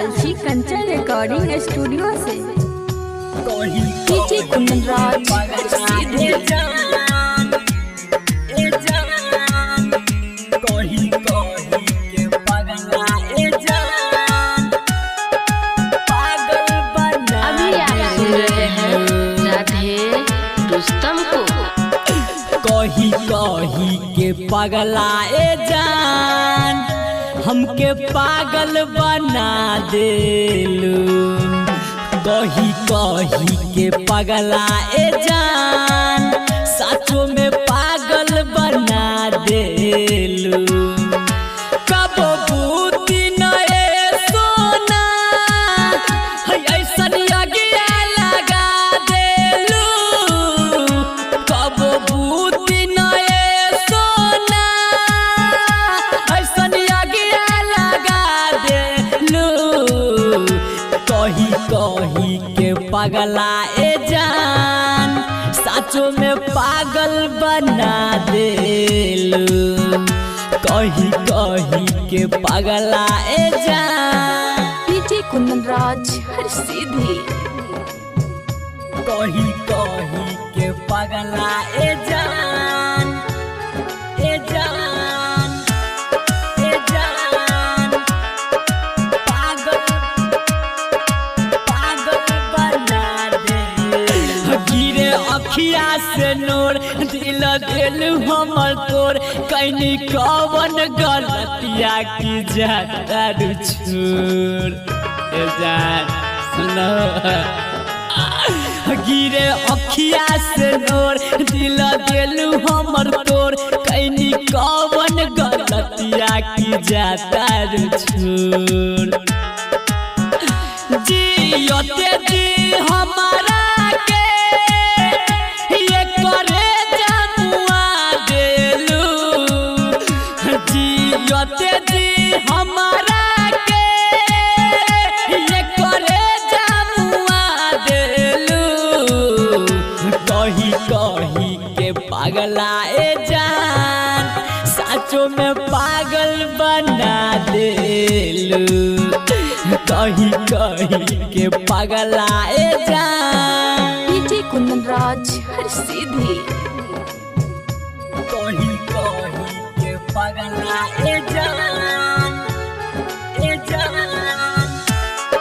रहल छी Kanchan recording studio से। डीजे कुंदन राज सीधे राधे रुस्तम को कही कही के पगला ए जान हमके पागल बना देलू। कही कही के पगला ए जान सचो में पागल बना देलू। कब बूती नए सोना ऐसन अगिया लगा देलू। कब बूती नए सोना ऐसन अगिया लगा देलू। कही कही के पगला ए जान सचो में पागल बना देलू। कही कही के पगला ए जान डीजे कुंदन राज सीधे कही कही के पगला ए जान ए जान ए जान पागल पागल बना दे। गिरे अखिया से नोर दिल दिल हमर तोर कहीं कवन गलतिया की जाता छोड़ ए जान सुनो। गिरे अखिया से नोर दिल दिल हमर तोर कहीं कवन गलतिया की जाता छोड़। जियते जी हमारा के ये करे जमुआ देलू। जियते जी हमारा के ये करे जमुआ देलू। कही कही के पगला ए जान सचो में पागल बना देलू। कही कही के पगला ए जान डीजे कुंदन राज सीधे कही कही के पगला ए जान ए जान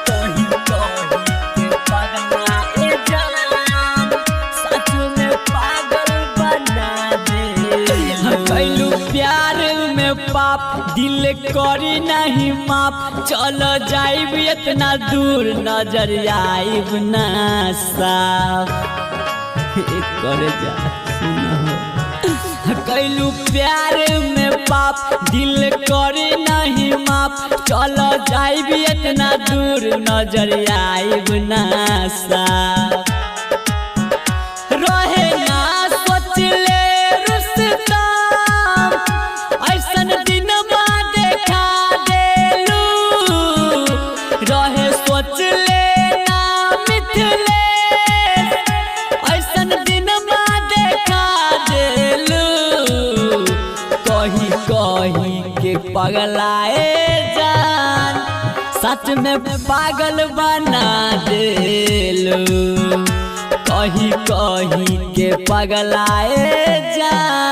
कही कही के पगला ए जान सच में पागल बना दे। कैलू प्यार में पाप दिल करी नहीं माप चल जाइब इतना दूर नजर आइब ना साफ। कर जा सुनो कैलू प्यार में पाप दिल करी नहीं माप चल जाइब इतना दूर नजर आइब ना साफ। रहे ना सोच ले रुस्तम ऐसन दिन देखा देलू। रहे सोच ले ना मिथले ऐसन दिन देखा देलू। कही कही के पगला ए जान सच में पागल बना देलू। कही कही के पगला ए जान